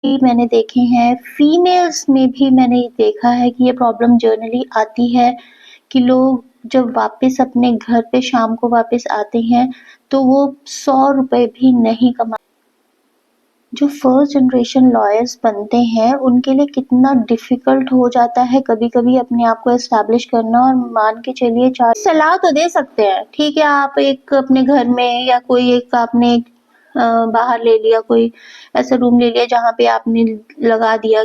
मैंने देखे हैं, फीमेल्स में भी मैंने देखा है कि ये प्रॉब्लम जनरली आती है कि लोग जब वापस अपने घर पे शाम को वापस आते हैं तो वो 100 रुपए भी नहीं कमा। जो फर्स्ट जनरेशन लॉयर्स बनते हैं उनके लिए कितना डिफिकल्ट हो जाता है कभी कभी अपने आप को एस्टैब्लिश करना। और मान के चलिए, चार सलाह तो दे सकते हैं, ठीक है, आप एक अपने घर में या कोई एक आपने बाहर ले लिया, कोई ऐसा रूम ले लिया जहाँ पे आपने लगा दिया।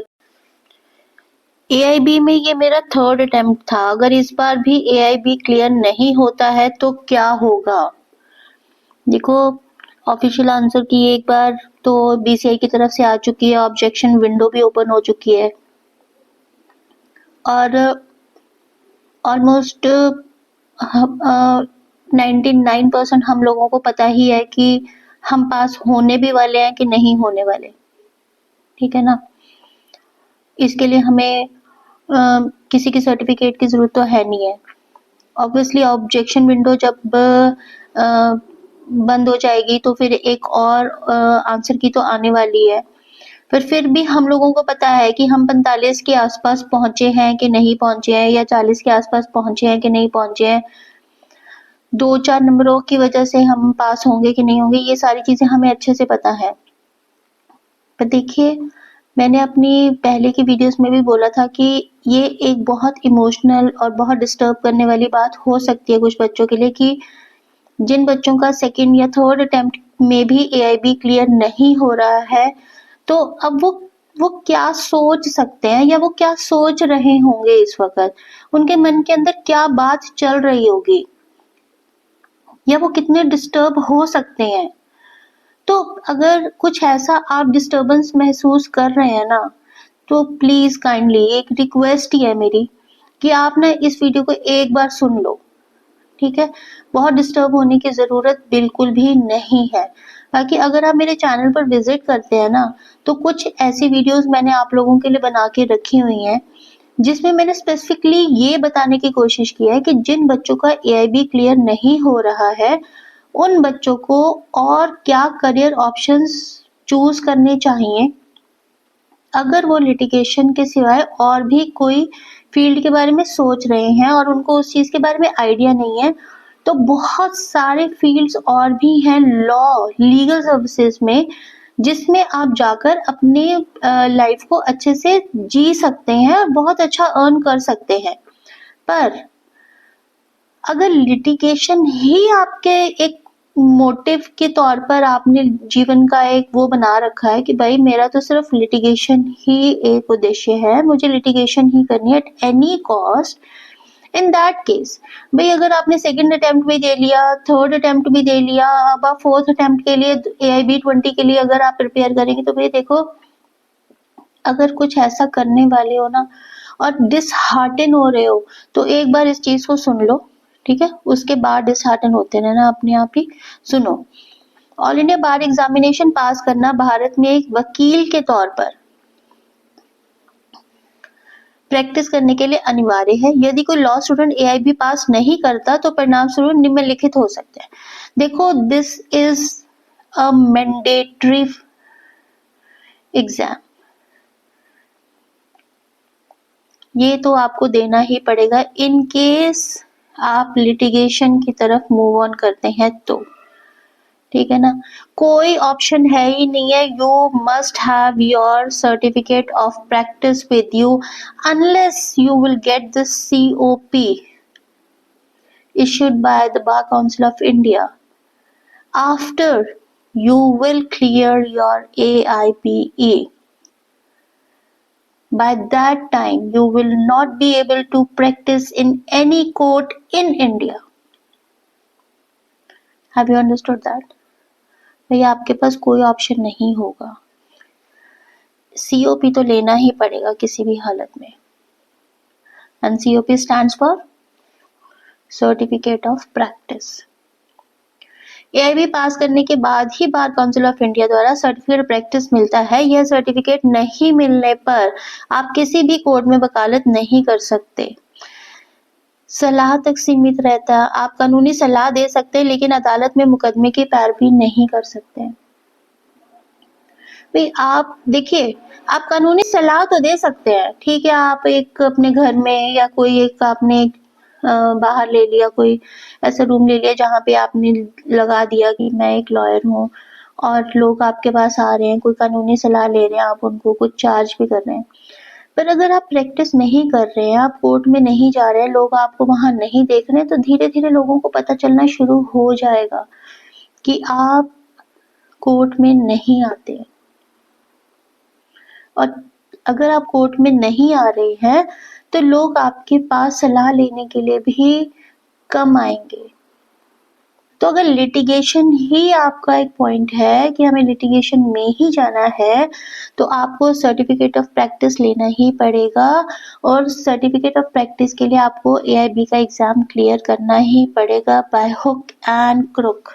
एआईबी में ये मेरा थर्ड अटेम्प्ट था। अगर इस बार भी एआईबी क्लियर नहीं होता है तो क्या होगा? देखो, ऑफिशियल आंसर की एक बार तो बीसीआई की तरफ से आ चुकी है, ऑब्जेक्शन विंडो भी ओपन हो चुकी है और ऑलमोस्ट 99% हम लोगों को पता ही है कि हम पास होने भी वाले हैं कि नहीं होने वाले, ठीक है ना। इसके लिए हमें किसी की सर्टिफिकेट की जरूरत तो है नहीं है। ऑब्वियसली ऑब्जेक्शन विंडो जब बंद हो जाएगी तो फिर एक और आंसर की तो आने वाली है। फिर भी हम लोगों को पता है कि हम 45 के आसपास पहुंचे हैं कि नहीं पहुंचे हैं, या 40 के आसपास पहुंचे हैं कि नहीं पहुंचे हैं। 2-4 नंबरों की वजह से हम पास होंगे कि नहीं होंगे, ये सारी चीजें हमें अच्छे से पता है। पर देखिए, मैंने अपनी पहले की वीडियोस में भी बोला था कि ये एक बहुत इमोशनल और बहुत डिस्टर्ब करने वाली बात हो सकती है कुछ बच्चों के लिए, कि जिन बच्चों का सेकंड या थर्ड अटेम्प्ट में भी एआईबी क्लियर नहीं हो रहा है, तो अब वो क्या सोच सकते हैं या वो क्या सोच रहे होंगे इस वक्त, उनके मन के अंदर क्या बात चल रही होगी, या वो कितने डिस्टर्ब हो सकते हैं। तो अगर कुछ ऐसा आप डिस्टर्बेंस महसूस कर रहे हैं ना, तो प्लीज काइंडली एक रिक्वेस्ट ही है मेरी कि आप ना इस वीडियो को एक बार सुन लो, ठीक है। बहुत डिस्टर्ब होने की जरूरत बिल्कुल भी नहीं है। बाकी अगर आप मेरे चैनल पर विजिट करते हैं ना, तो कुछ ऐसी वीडियोस मैंने आप लोगों के लिए बना के रखी हुई हैं जिसमें मैंने स्पेसिफिकली ये बताने की कोशिश की है कि जिन बच्चों का एआईबी क्लियर नहीं हो रहा है उन बच्चों को और क्या करियर ऑप्शंस चूज करने चाहिए। अगर वो लिटिगेशन के सिवाय और भी कोई फील्ड के बारे में सोच रहे हैं और उनको उस चीज के बारे में आइडिया नहीं है, तो बहुत सारे फील्ड्स और भी हैं लॉ लीगल सर्विसेज में, जिसमें आप जाकर अपने लाइफ को अच्छे से जी सकते हैं और बहुत अच्छा अर्न कर सकते हैं। पर अगर लिटिगेशन ही आपके एक मोटिव के तौर पर आपने जीवन का एक वो बना रखा है कि भाई मेरा तो सिर्फ लिटिगेशन ही एक उद्देश्य है, मुझे लिटिगेशन ही करनी है at any cost, in that case भाई अगर आपने सेकंड अटेम्प्ट भी दे लिया, थर्ड अटेम्प्ट भी दे लिया, अब आप फोर्थ अटेम्प्ट के लिए एआईबी 20 के लिए अगर आप प्रिपेयर करेंगे, तो भाई देखो, अगर कुछ ऐसा करने वाले हो ना और डिसहार्टन हो रहे हो तो एक बार इस चीज को सुन लो, ठीक है। उसके बाद डिसहार्टन होते रहना अपने आप ही। सुनो, ऑल इंडिया बार एग्जामिनेशन पास करना भारत में एक वकील के तौर पर प्रैक्टिस करने के लिए अनिवार्य है। यदि कोई लॉ स्टूडेंट एआईबी पास नहीं करता तो परिणाम स्वरूप निम्नलिखित हो सकते हैं। देखो, this is a mandatory exam, ये तो आपको देना ही पड़ेगा इन केस आप लिटिगेशन की तरफ मूव ऑन करते हैं तो, ठीक है ना। कोई ऑप्शन है ही नहीं है, you must have your certificate of practice with you unless you will get the COP issued by the Bar Council of India. After you will clear your AIPE. By that time, you will not be able to practice in any court in India. Have you understood that? भैया आपके पास कोई option नहीं होगा, COP तो लेना ही पड़ेगा किसी भी हालत में। And COP stands for certificate of practice. AIB pass करने के बाद ही बार काउंसिल ऑफ इंडिया द्वारा सर्टिफिकेट प्रैक्टिस मिलता है। यह सर्टिफिकेट नहीं मिलने पर आप किसी भी कोर्ट में वकालत नहीं कर सकते, सलाह तक सीमित रहता है। आप कानूनी सलाह दे सकते हैं लेकिन अदालत में मुकदमे की पैरवी नहीं कर सकते। भाई आप देखिए, आप कानूनी सलाह तो दे सकते हैं, ठीक है, आप एक अपने घर में या कोई एक आपने बाहर ले लिया, कोई ऐसा रूम ले लिया जहाँ पे आपने लगा दिया कि मैं एक लॉयर हूँ और लोग आपके पास आ रहे हैं, कोई कानूनी सलाह ले रहे हैं, आप उनको कुछ चार्ज भी कर रहे हैं। पर अगर आप प्रैक्टिस नहीं कर रहे हैं, आप कोर्ट में नहीं जा रहे हैं, लोग आपको वहां नहीं देख रहे हैं, तो धीरे धीरे लोगों को पता चलना शुरू हो जाएगा कि आप कोर्ट में नहीं आते। और अगर आप कोर्ट में नहीं आ रहे हैं तो लोग आपके पास सलाह लेने के लिए भी कम आएंगे। तो अगर लिटिगेशन ही आपका एक पॉइंट है कि हमें लिटिगेशन में ही जाना है, तो आपको सर्टिफिकेट ऑफ प्रैक्टिस लेना ही पड़ेगा और सर्टिफिकेट ऑफ प्रैक्टिस के लिए आपको AIB का एग्जाम क्लियर करना ही पड़ेगा बाय हुक एंड क्रुक।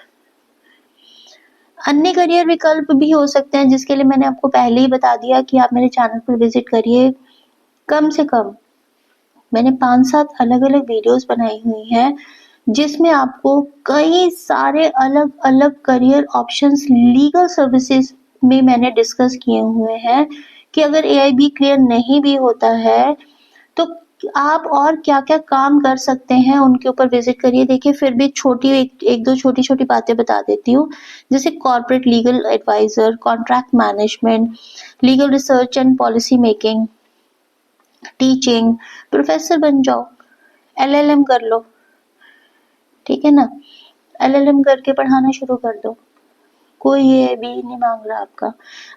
अन्य करियर विकल्प भी हो सकते हैं जिसके लिए मैंने आपको पहले ही बता दिया कि आप मेरे चैनल पर विजिट करिए। कम से कम मैंने 5-7 अलग-अलग वीडियोस बनाई हुई हैं जिसमें आपको कई सारे अलग-अलग करियर ऑप्शंस लीगल सर्विसेज में मैंने डिस्कस किए हुए हैं कि अगर AIB क्लियर नहीं भी होता है तो आप और क्या-क्या काम कर सकते हैं उनके ऊपर विजिट करिए। देखिए फिर भी एक दो छोटी-छोटी बातें बता देती हूँ, जैसे corporate legal adviser, contract management, legal research and policy making, teaching, professor बन जाओ, LLM कर लो, ठीक है ना, LLM करके पढ़ाना शुरू कर दो, कोई AIB नहीं मांग रहा आपका।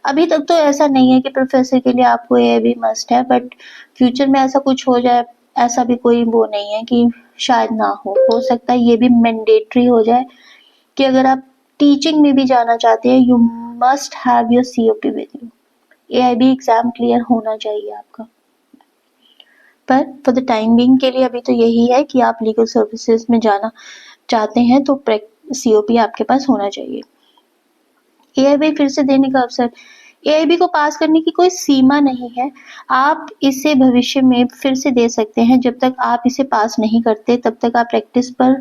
अभी तक तो ऐसा नहीं है कि प्रोफेसर के लिए आपको AIB मस्ट है, बट फ्यूचर में ऐसा कुछ हो जाए, ऐसा भी कोई वो नहीं है कि शायद ना हो सकता है ये भी मैंडेटरी हो जाए कि अगर आप टीचिंग में भी जाना चाहते हैं you must have your COP with you. AIB exam clear होना चाहिए आपका। पर फॉर द टाइम बीइंग के लिए अभी तो यही है कि आप लीगल सर्विसेज में जाना चाहते हैं तो COP आपके पास होना चाहिए। AIB फिर से देने का अवसर, AIB को पास करने की कोई सीमा नहीं है, आप इसे भविष्य में फिर से दे सकते हैं। जब तक आप इसे पास नहीं करते तब तक आप प्रैक्टिस पर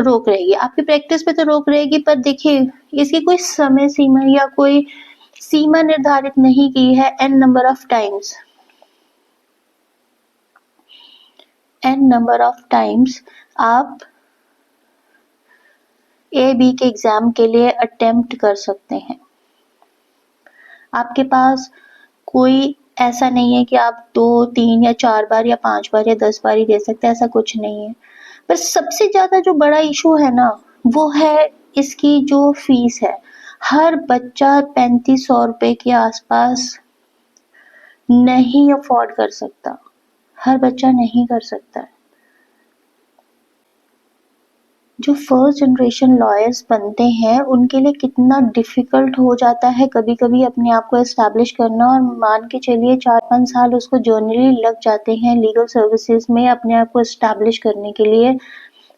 रोक रहेगी, आपकी प्रैक्टिस पे तो रोक रहेगी, पर देखिए इसकी कोई समय सीमा या कोई सीमा निर्धारित नहीं की है। n नंबर ऑफ टाइम्स आप AIB के एग्जाम के लिए अटेम्प्ट कर सकते हैं। आपके पास कोई ऐसा नहीं है कि आप 2, 3 या 4 बार या 5 बार या 10 बार ही दे सकते हैं, ऐसा कुछ नहीं है। पर सबसे ज्यादा जो बड़ा इशू है ना, वो है इसकी जो फीस है। हर बच्चा 3500 रुपए के आसपास नहीं अफोर्ड कर सकता, हर बच्चा नहीं कर सकता है। जो फर्स्ट जनरेशन लॉयर्स बनते हैं उनके लिए कितना डिफिकल्ट हो जाता है कभी कभी अपने आप को एस्टैब्लिश करना, और मान के चलिए 4-5 साल उसको जर्नली लग जाते हैं लीगल सर्विसेज में अपने आप को एस्टैब्लिश करने के लिए,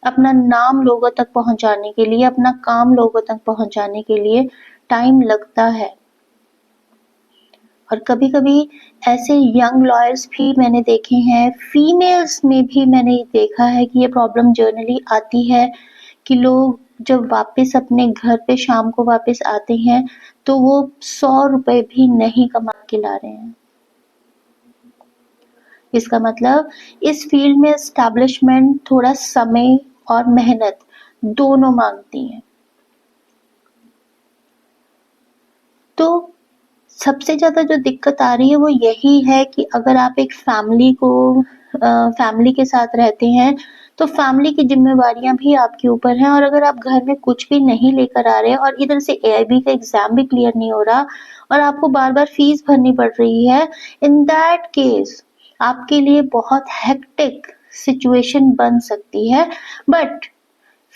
अपना नाम लोगों तक पहुंचाने के लिए, अपना काम लोगों तक पहुंचाने के लिए टाइम लगता है। और कभी कभी ऐसे यंग लॉयर्स भी मैंने देखे हैं, फीमेल्स में भी मैंने देखा है कि ये प्रॉब्लम जर्नली आती है कि लोग जब वापस अपने घर पे शाम को वापस आते हैं तो वो 100 रुपए भी नहीं कमा के ला रहे हैं। इसका मतलब इस फील्ड में एस्टैब्लिशमेंट थोड़ा समय और मेहनत दोनों मांगती है। तो सबसे ज्यादा जो दिक्कत आ रही है वो यही है कि अगर आप एक फैमिली के साथ रहते हैं तो फैमिली की जिम्मेवारियां भी आपके ऊपर हैं, और अगर आप घर में कुछ भी नहीं लेकर आ रहे हैं और इधर से AIB का एग्जाम भी क्लियर नहीं हो रहा और आपको बार बार फीस भरनी पड़ रही है, इन दैट केस आपके लिए बहुत हेक्टिक सिचुएशन बन सकती है। बट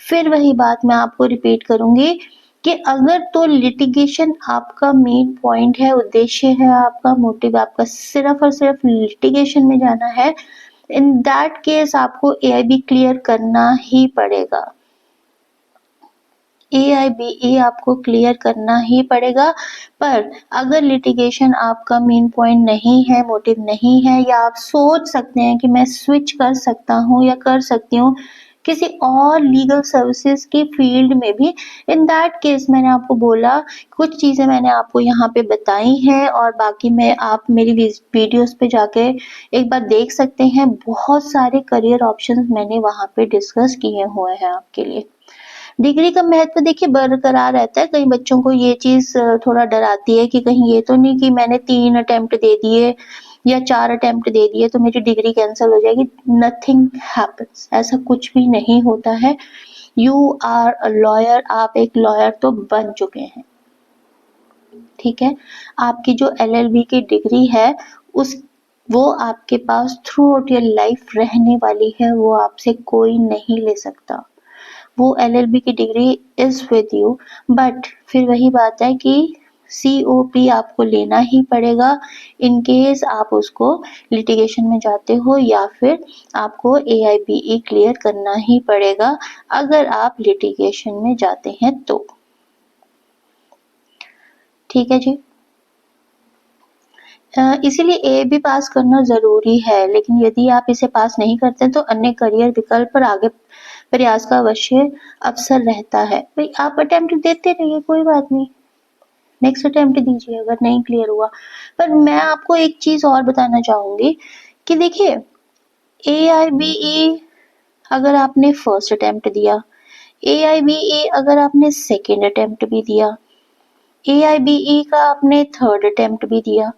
फिर वही बात मैं आपको रिपीट करूंगी कि अगर तो लिटिगेशन आपका मेन पॉइंट है, उद्देश्य है, आपका मोटिव आपका सिर्फ और सिर्फ लिटिगेशन में जाना है, इन दैट केस आपको AIB क्लियर करना ही पड़ेगा। AIBA आपको क्लियर करना ही पड़ेगा। पर अगर लिटिगेशन आपका मेन पॉइंट नहीं है, मोटिव नहीं है, या आप सोच सकते हैं कि मैं स्विच कर सकता हूँ या कर सकती हूँ, किसी और लीगल सर्विसेज की फील्ड में भी। इन दैट केस मैंने आपको बोला, कुछ चीज़ें मैंने आपको यहाँ पे बताई हैं और बाकी मैं आप मेरी वीडियोस पे जाके एक बार देख सकते हैं। बहुत सारे करियर ऑप्शंस मैंने वहाँ पे डिस्कस किए हुए हैं आपके लिए। डिग्री का महत्व देखिए बरकरार रहता है। कई बच्चों को ये चीज़ थोड़ा डराती है कि कहीं ये तो नहीं कि मैंने 3 अटेम्प्ट दे दिए या 4 अटेम्प्ट दे दिए तो मेरी डिग्री कैंसिल हो जाएगी। नथिंग हैपेंस, ऐसा कुछ भी नहीं होता है। यू आर अ लॉयर, आप एक लॉयर तो बन चुके हैं, ठीक है। आपकी जो LLB की डिग्री है वो आपके pass through out your life रहने वाली है, वो आपसे कोई नहीं ले सकता। वो LLB की degree is with you, but फिर वही बात है कि COP आपको लेना ही पड़ेगा इन केस आप उसको लिटिगेशन में जाते हो, या फिर आपको AIBE क्लियर करना ही पड़ेगा अगर आप लिटिगेशन में जाते हैं तो, ठीक है जी। इसीलिए AIB पास करना जरूरी है, लेकिन यदि आप इसे पास नहीं करते तो अन्य करियर विकल्प पर आगे प्रयास का अवश्य अवसर रहता है। भाई आप अटेम्प्ट देते रहिए, कोई बात नहीं, नेक्स्ट अटेम्प्ट दीजिए अगर नहीं क्लियर हुआ। पर मैं आपको एक चीज और बताना चाहूंगी कि देखिए AIBE अगर आपने फर्स्ट अटेम्प्ट दिया, AIBE अगर आपने सेकेंड अटेम्प्ट भी दिया, AIBE का आपने थर्ड अटेम्प्ट भी दिया,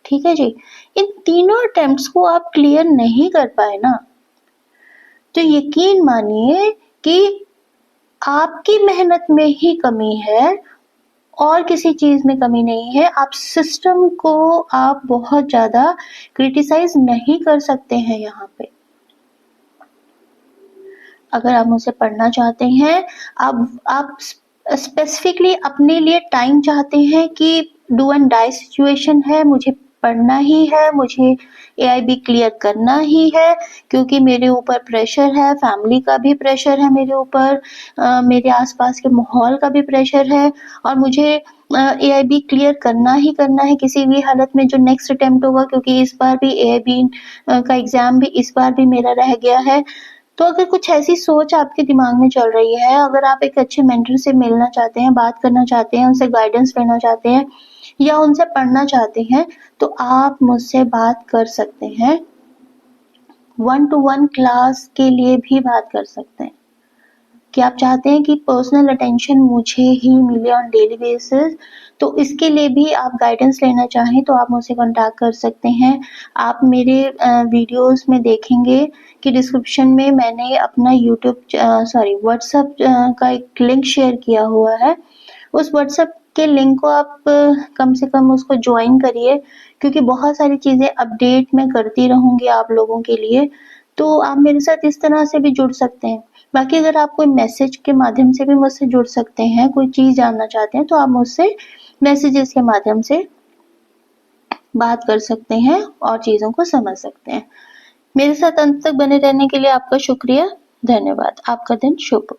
ठीक है जी, इन तीनों अटेम्प्ट्स को आप क्लियर नहीं कर पाए ना, तो यकीन मानिए कि आपकी मेहनत में ही कमी है और किसी चीज में कमी नहीं है। आप सिस्टम को आप बहुत ज्यादा क्रिटिसाइज नहीं कर सकते हैं यहाँ पे। अगर आप मुझसे पढ़ना चाहते हैं, आप स्पेसिफिकली अपने लिए टाइम चाहते हैं कि डू एंड डाई सिचुएशन है, मुझे पढ़ना ही है, मुझे AIB क्लियर करना ही है क्योंकि मेरे ऊपर प्रेशर है, फैमिली का भी प्रेशर है मेरे ऊपर, मेरे आसपास के माहौल का भी प्रेशर है और मुझे AIB क्लियर करना ही करना है किसी भी हालत में जो नेक्स्ट अटेम्प्ट होगा, क्योंकि इस बार भी AIB का एग्जाम भी इस बार भी मेरा रह गया है। तो अगर कुछ ऐसी सोच आपके दिमाग में चल रही है, अगर आप एक अच्छे मेंटर से मिलना चाहते हैं, बात करना चाहते हैं, उनसे गाइडेंस लेना चाहते हैं या उनसे पढ़ना चाहते हैं, तो आप मुझसे बात कर सकते हैं। 1-to-1 क्लास के लिए भी बात कर सकते हैं कि आप चाहते हैं कि पर्सनल अटेंशन मुझे ही मिले ऑन डेली बेसिस, तो इसके लिए भी आप गाइडेंस लेना चाहें तो आप मुझसे कांटेक्ट कर सकते हैं। आप मेरे वीडियोस में देखेंगे कि डिस्क्रिप्शन में मैंने अपना व्हाट्सएप का एक लिंक शेयर किया हुआ है। उस व्हाट्सएप के लिंक को आप कम से कम उसको ज्वाइन करिए, क्योंकि बहुत सारी चीजें अपडेट मैं करती रहूंगी आप लोगों के लिए, तो आप मेरे साथ इस तरह से भी जुड़ सकते हैं। बाकी अगर आप कोई मैसेज के माध्यम से भी मुझसे जुड़ सकते हैं, कोई चीज जानना चाहते हैं तो आप मुझसे मैसेजेस के माध्यम से बात कर सकते हैं और चीजों को समझ सकते हैं। मेरे साथ अंत तक बने रहने के लिए आपका शुक्रिया, धन्यवाद। आपका दिन शुभ हो।